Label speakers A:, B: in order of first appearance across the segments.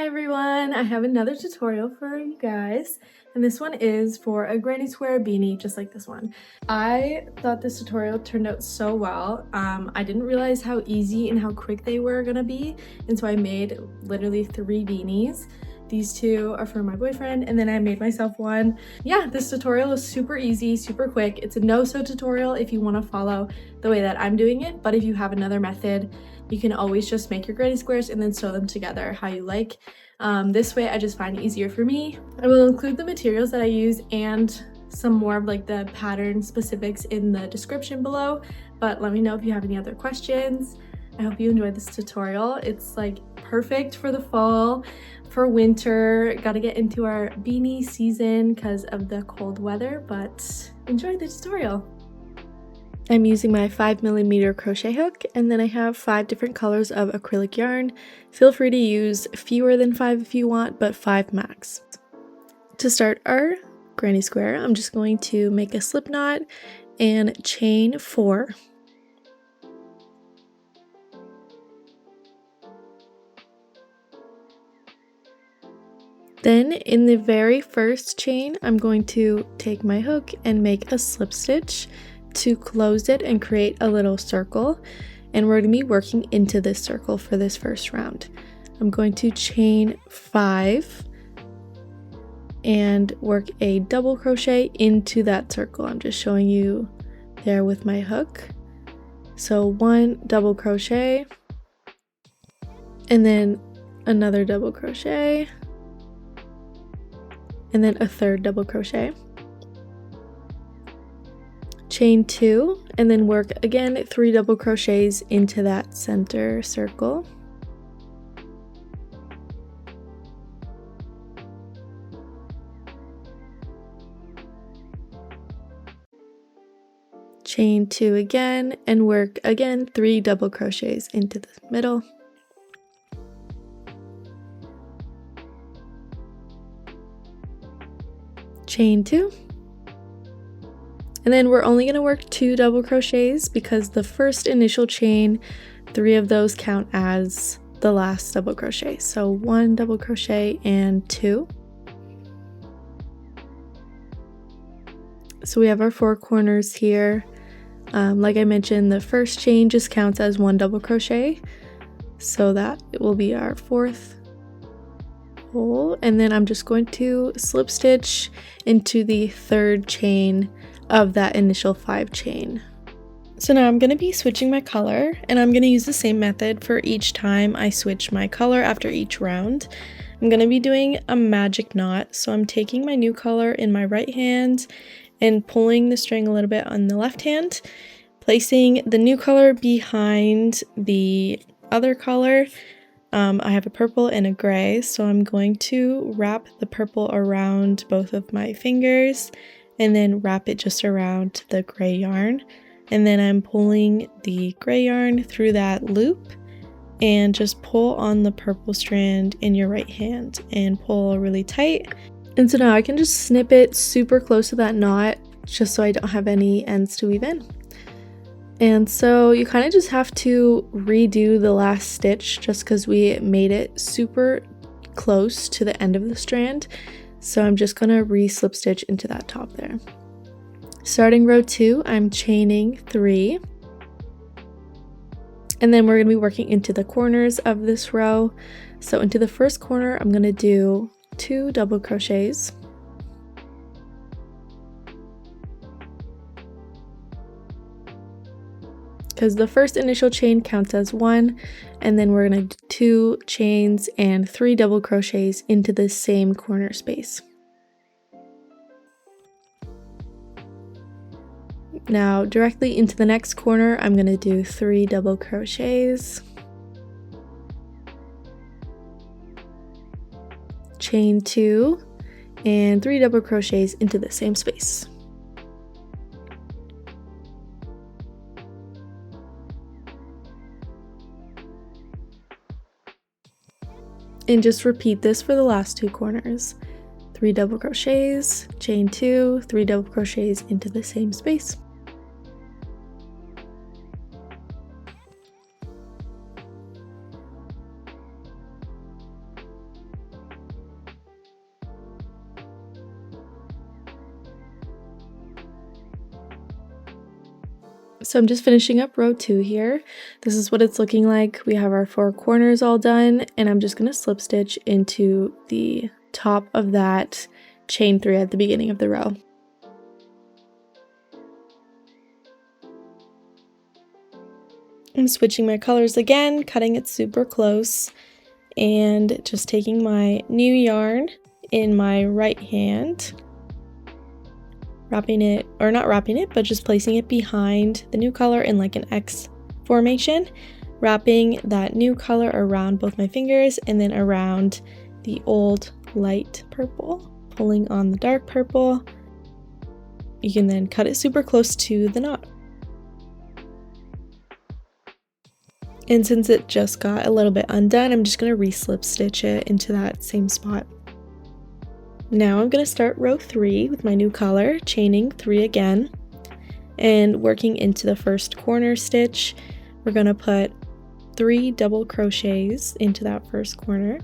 A: Hi everyone, I have another tutorial for you guys, and this one is for a granny square beanie just like this one. I thought this tutorial turned out so well. I didn't realize how easy and how quick they were gonna be, and so I made literally 3 beanies. These 2 are for my boyfriend, and then I made myself one. Yeah, this tutorial is super easy, super quick. It's a no-sew tutorial if you want to follow the way that I'm doing it, but if you have another method, you can always just make your granny squares and then sew them together how you like. This way I just find it easier for me. I will include the materials that I use and some more of like the pattern specifics in the description below, but let me know if you have any other questions. I hope you enjoyed this tutorial. It's like perfect for the fall, for winter. Gotta get into our beanie season because of the cold weather, but enjoy the tutorial. I'm using my 5mm crochet hook, and then I have 5 different colors of acrylic yarn. Feel free to use fewer than 5 if you want, but 5 max. To start our granny square, I'm just going to make a slip knot and chain 4. Then in the very first chain, I'm going to take my hook and make a slip stitch to close it and create a little circle, and we're going to be working into this circle for this first round. I'm going to chain 5 and work a double crochet into that circle. I'm just showing you there with my hook. So 1 double crochet and then another double crochet and then a 3rd double crochet. Chain 2 and then work again 3 double crochets into that center circle. Chain 2 again and work again 3 double crochets into the middle. Chain 2. And then we're only going to work 2 double crochets because the first initial chain, 3 of those count as the last double crochet. So 1 double crochet and 2. So we have our 4 corners here. Like I mentioned, the first chain just counts as 1 double crochet. So that it will be our 4th hole. And then I'm just going to slip stitch into the 3rd chain of that initial 5 chain. So now I'm going to be switching my color, and I'm going to use the same method for each time I switch my color after each round. I'm going to be doing a magic knot, so I'm taking my new color in my right hand and pulling the string a little bit on the left hand, placing the new color behind the other color. I have a purple and a gray, so I'm going to wrap the purple around both of my fingers and then wrap it just around the gray yarn, and then I'm pulling the gray yarn through that loop and just pull on the purple strand in your right hand and pull really tight. And so now I can just snip it super close to that knot just so I don't have any ends to weave in. And so you kind of just have to redo the last stitch just because we made it super close to the end of the strand. So I'm just going to re-slip stitch into that top there. Starting row 2, I'm chaining 3. And then we're going to be working into the corners of this row. So into the first corner, I'm going to do 2 double crochets. Because the first initial chain counts as 1, and then we're going to do 2 chains and 3 double crochets into the same corner space. Now directly into the next corner, I'm going to do 3 double crochets, chain 2, and 3 double crochets into the same space. And just repeat this for the last 2 corners. 3 double crochets, chain 2, 3 double crochets into the same space. So I'm just finishing up row 2 here. This is what it's looking like. We have our 4 corners all done, and I'm just going to slip stitch into the top of that chain 3 at the beginning of the row. I'm switching my colors again, cutting it super close, and just taking my new yarn in my right hand, wrapping it, or not wrapping it, but just placing it behind the new color in like an X formation, wrapping that new color around both my fingers and then around the old light purple, pulling on the dark purple. You can then cut it super close to the knot. And since it just got a little bit undone, I'm just going to re-slip stitch it into that same spot. Now I'm going to start row 3 with my new color, chaining 3 again, and working into the first corner stitch. We're going to put 3 double crochets into that first corner.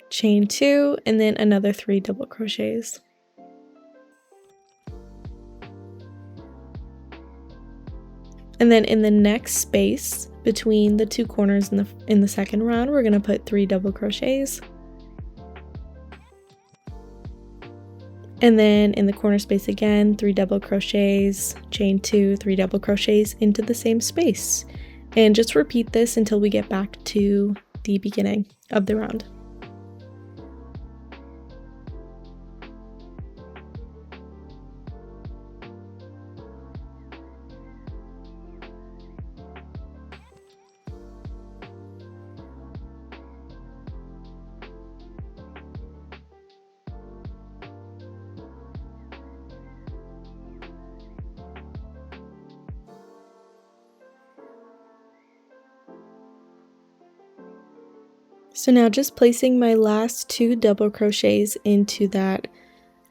A: Chain 2, and then another 3 double crochets. And then in the next space between the 2 corners in the second round, we're going to put 3 double crochets. And then in the corner space again, 3 double crochets, chain 2, 3 double crochets into the same space. And just repeat this until we get back to the beginning of the round. So now just placing my last 2 double crochets into that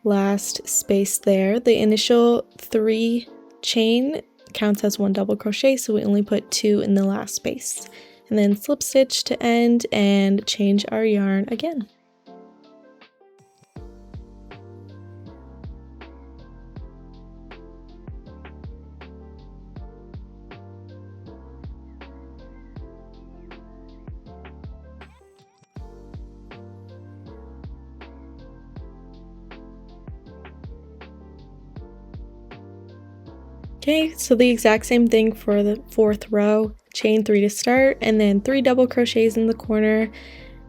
A: last space there. The initial 3 chain counts as 1 double crochet, so we only put 2 in the last space. And then slip stitch to end and change our yarn again. Okay, so the exact same thing for the 4th row, chain 3 to start, and then 3 double crochets in the corner,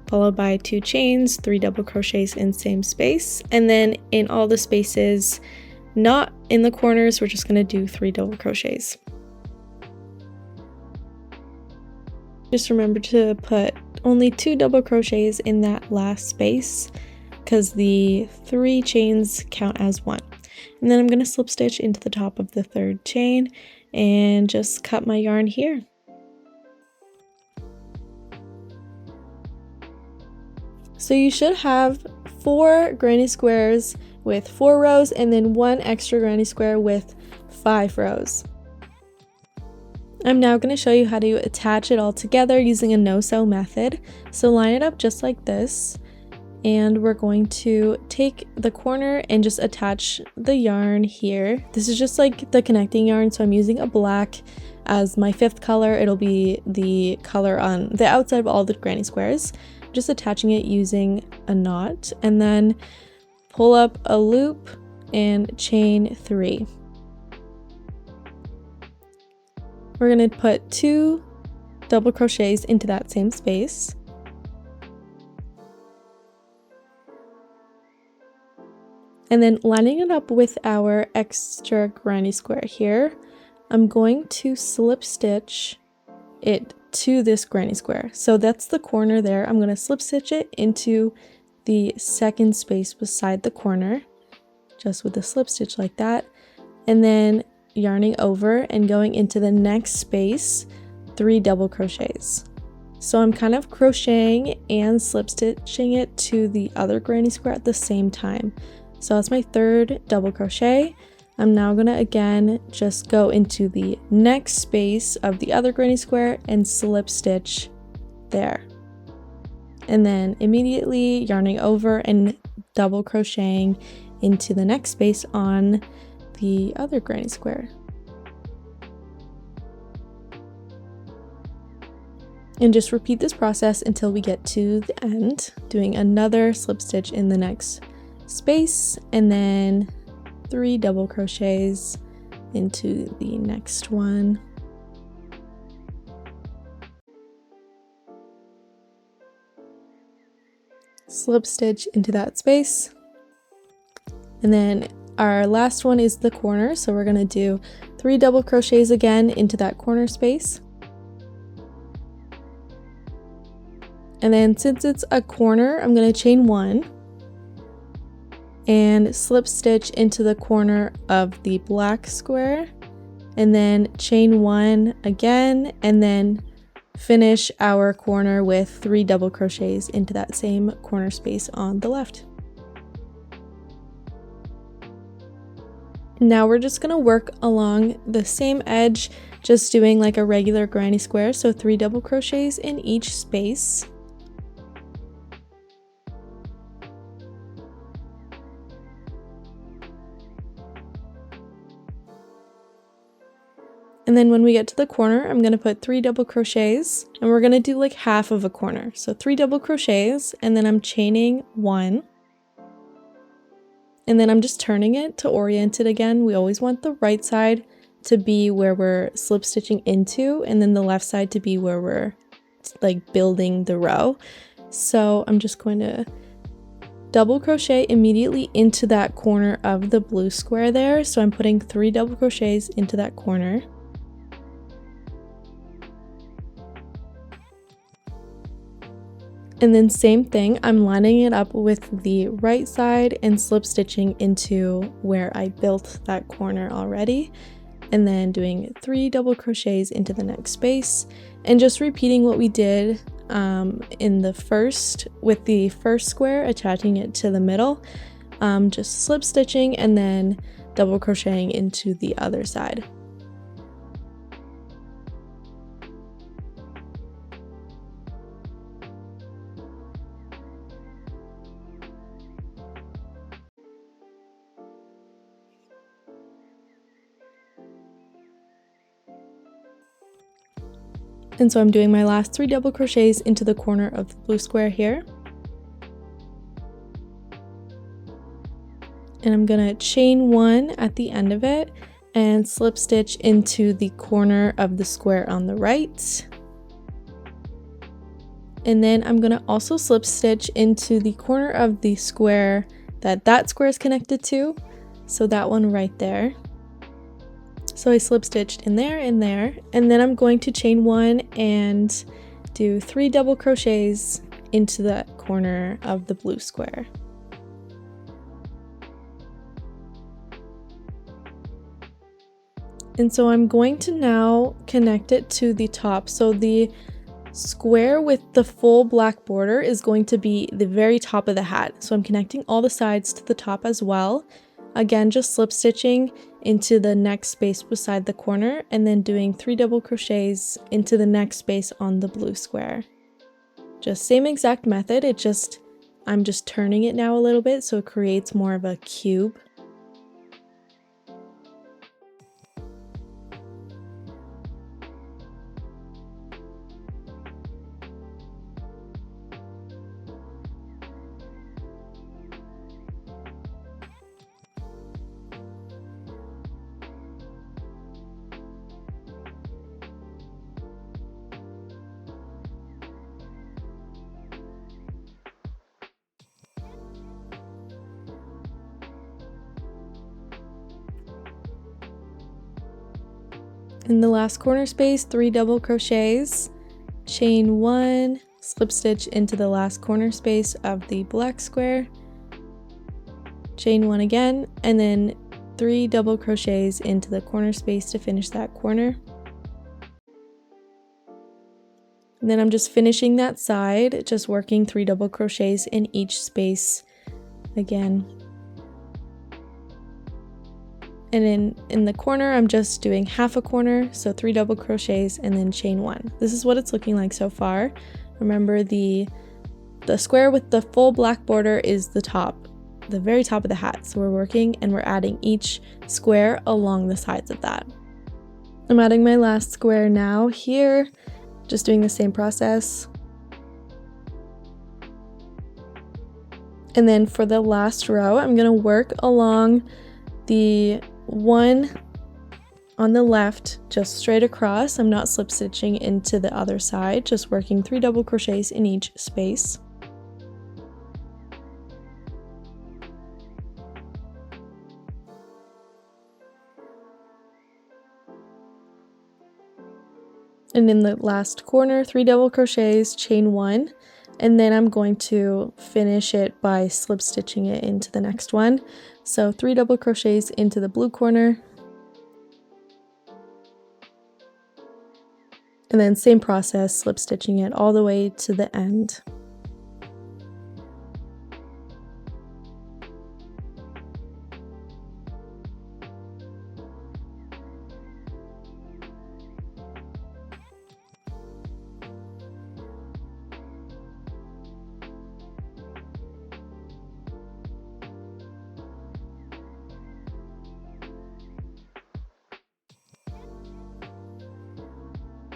A: followed by 2 chains, 3 double crochets in same space, and then in all the spaces not in the corners, we're just going to do 3 double crochets. Just remember to put only 2 double crochets in that last space because the 3 chains count as 1. And then I'm going to slip stitch into the top of the 3rd chain and just cut my yarn here. So you should have 4 granny squares with 4 rows and then 1 extra granny square with 5 rows. I'm now going to show you how to attach it all together using a no-sew method. So line it up just like this. And we're going to take the corner and just attach the yarn here. This is just like the connecting yarn, so I'm using a black as my 5th color. It'll be the color on the outside of all the granny squares. Just attaching it using a knot, and then pull up a loop and chain 3. We're going to put 2 double crochets into that same space. And then lining it up with our extra granny square here, I'm going to slip stitch it to this granny square. So that's the corner there. I'm going to slip stitch it into the 2nd space beside the corner, just with a slip stitch like that. And then yarning over and going into the next space, 3 double crochets. So I'm kind of crocheting and slip stitching it to the other granny square at the same time. So that's my 3rd double crochet. I'm now going to again just go into the next space of the other granny square and slip stitch there. And then immediately yarning over and double crocheting into the next space on the other granny square. And just repeat this process until we get to the end, doing another slip stitch in the next space and then 3 double crochets into the next one. Slip stitch into that space. And then our last one is the corner, so we're going to do 3 double crochets again into that corner space. And then since it's a corner, I'm going to chain 1 and slip stitch into the corner of the black square, and then chain 1 again, and then finish our corner with 3 double crochets into that same corner space on the left. Now we're just going to work along the same edge, just doing like a regular granny square, so 3 double crochets in each space. And then when we get to the corner, I'm going to put 3 double crochets, and we're going to do like half of a corner. So 3 double crochets, and then I'm chaining 1. And then I'm just turning it to orient it again. We always want the right side to be where we're slip stitching into, and then the left side to be where we're like building the row. So I'm just going to double crochet immediately into that corner of the blue square there. So I'm putting 3 double crochets into that corner. And then same thing, I'm lining it up with the right side and slip stitching into where I built that corner already, and then doing 3 double crochets into the next space, and just repeating what we did in the first with the first square, attaching it to the middle, just slip stitching and then double crocheting into the other side. And so I'm doing my last 3 double crochets into the corner of the blue square here. And I'm gonna chain 1 at the end of it and slip stitch into the corner of the square on the right. And then I'm gonna also slip stitch into the corner of the square that square is connected to. So that one right there. So I slip stitched in there, and then I'm going to chain 1 and do 3 double crochets into the corner of the blue square. And so I'm going to now connect it to the top. So the square with the full black border is going to be the very top of the hat. So I'm connecting all the sides to the top as well. Again, just slip stitching into the next space beside the corner, and then doing 3 double crochets into the next space on the blue square. Just same exact method, I'm just turning it now a little bit so it creates more of a cube. In the last corner space, 3 double crochets, chain 1, slip stitch into the last corner space of the black square, chain 1 again, and then 3 double crochets into the corner space to finish that corner. And then I'm just finishing that side, just working 3 double crochets in each space again. And in the corner, I'm just doing half a corner, so 3 double crochets and then chain 1. This is what it's looking like so far. Remember, the square with the full black border is the top, the very top of the hat. So we're working and we're adding each square along the sides of that. I'm adding my last square now here, just doing the same process. And then for the last row, I'm going to work along the one on the left, just straight across. I'm not slip stitching into the other side, just working 3 double crochets in each space. And in the last corner, 3 double crochets, chain 1, and then I'm going to finish it by slip stitching it into the next one. So 3 double crochets into the blue corner, and then same process, slip stitching it all the way to the end.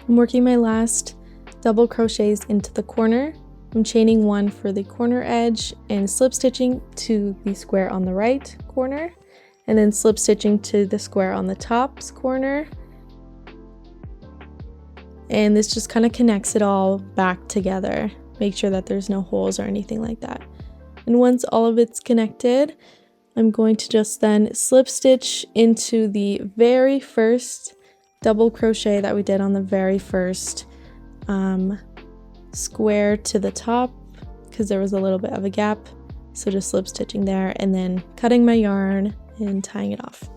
A: I'm working my last double crochets into the corner. I'm chaining 1 for the corner edge and slip stitching to the square on the right corner, and then slip stitching to the square on the top corner. And this just kind of connects it all back together. Make sure that there's no holes or anything like that. And once all of it's connected, I'm going to just then slip stitch into the very first double crochet that we did on the very first square to the top, because there was a little bit of a gap. So just slip stitching there and then cutting my yarn and tying it off.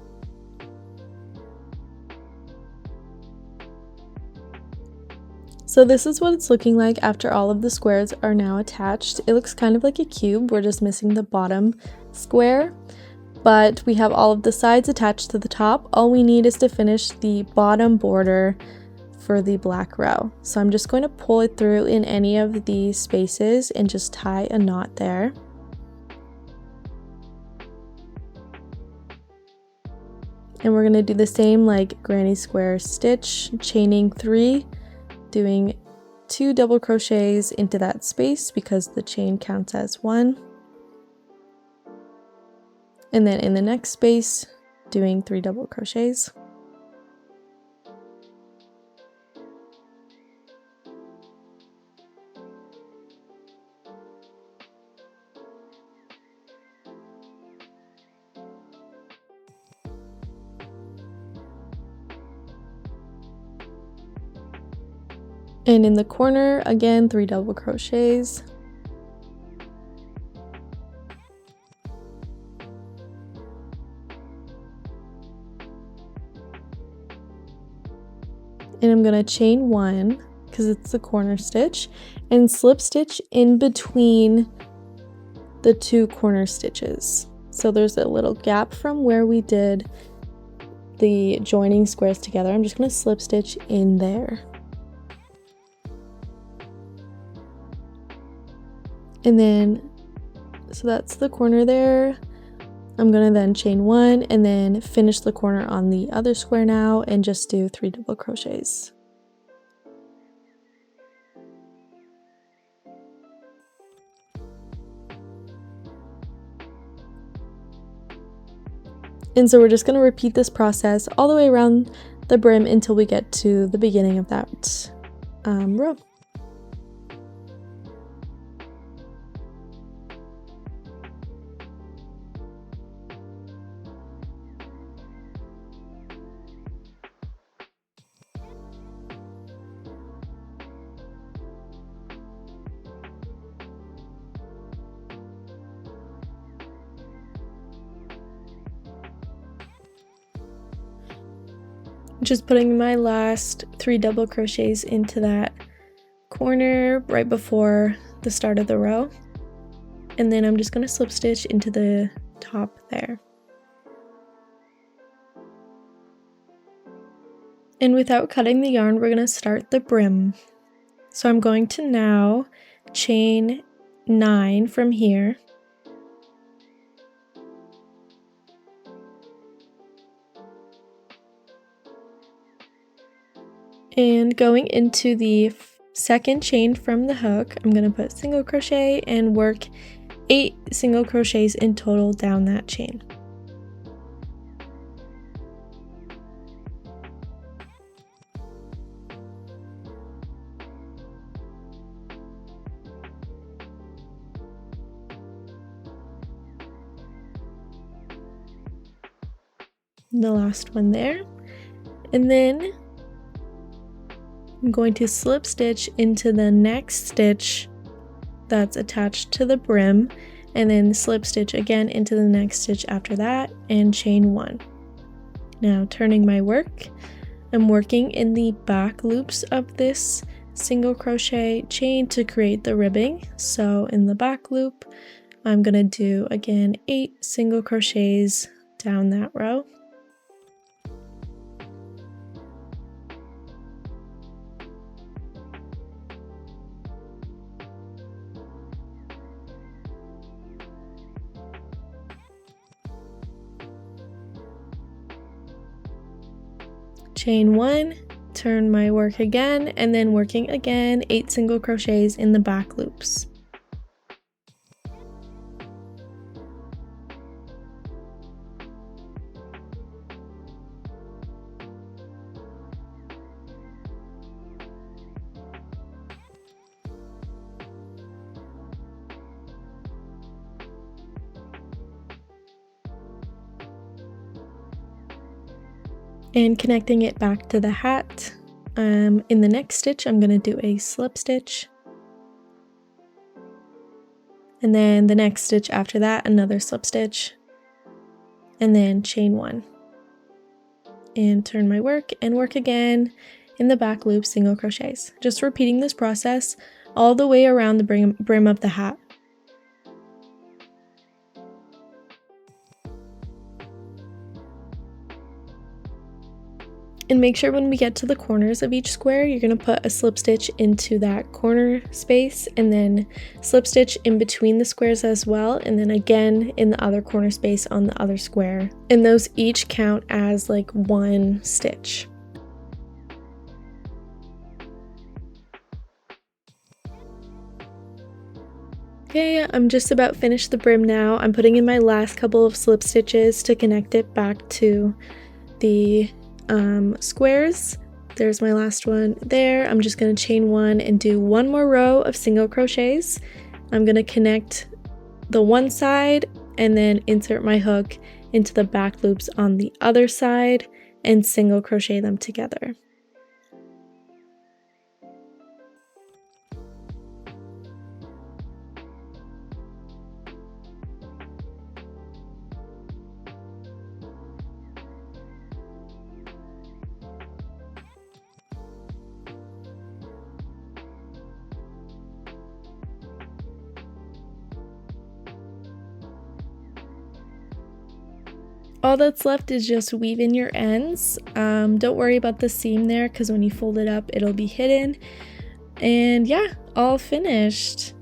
A: So this is what it's looking like after all of the squares are now attached. It looks kind of like a cube. We're just missing the bottom square, but we have all of the sides attached to the top. All we need is to finish the bottom border for the black row. So I'm just going to pull it through in any of the spaces and just tie a knot there. And we're going to do the same like granny square stitch, chaining 3, doing 2 double crochets into that space because the chain counts as 1. And then in the next space, doing 3 double crochets. And in the corner, again, 3 double crochets. And I'm going to chain 1 because it's the corner stitch and slip stitch in between the 2 corner stitches. So there's a little gap from where we did the joining squares together. I'm just going to slip stitch in there. And then, so that's the corner there. I'm going to then chain 1 and then finish the corner on the other square now and just do 3 double crochets. And so we're just going to repeat this process all the way around the brim until we get to the beginning of that row. Just putting my last 3 double crochets into that corner right before the start of the row, and then I'm just going to slip stitch into the top there. And without cutting the yarn, we're going to start the brim. So I'm going to now chain 9 from here, And going into the second chain from the hook, I'm going to put single crochet and work 8 single crochets in total down that chain. The last one there, and then I'm going to slip stitch into the next stitch that's attached to the brim, and then slip stitch again into the next stitch after that and chain 1. Now turning my work, I'm working in the back loops of this single crochet chain to create the ribbing. So in the back loop I'm gonna do again 8 single crochets down that row. Chain 1, turn my work again, and then working again 8 single crochets in the back loops. And connecting it back to the hat. In the next stitch I'm going to do a slip stitch, and then the next stitch after that another slip stitch, and then chain 1 and turn my work and work again in the back loop single crochets, just repeating this process all the way around the brim of the hat. And make sure when we get to the corners of each square, you're going to put a slip stitch into that corner space, and then slip stitch in between the squares as well, and then again in the other corner space on the other square. And those each count as like 1 stitch. Okay, I'm just about finished the brim now. I'm putting in my last couple of slip stitches to connect it back to the squares. There's my last one there. I'm just going to chain 1 and do 1 more row of single crochets. I'm going to connect the one side and then insert my hook into the back loops on the other side and single crochet them together. All that's left is just weave in your ends. Don't worry about the seam there because when you fold it up it'll be hidden. And yeah, all finished.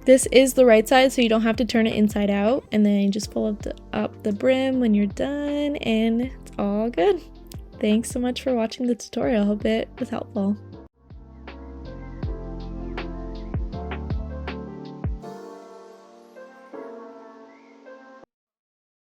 A: This is the right side, so you don't have to turn it inside out, and then you just fold up the brim when you're done and it's all good. Thanks so much for watching the tutorial. Hope it was helpful.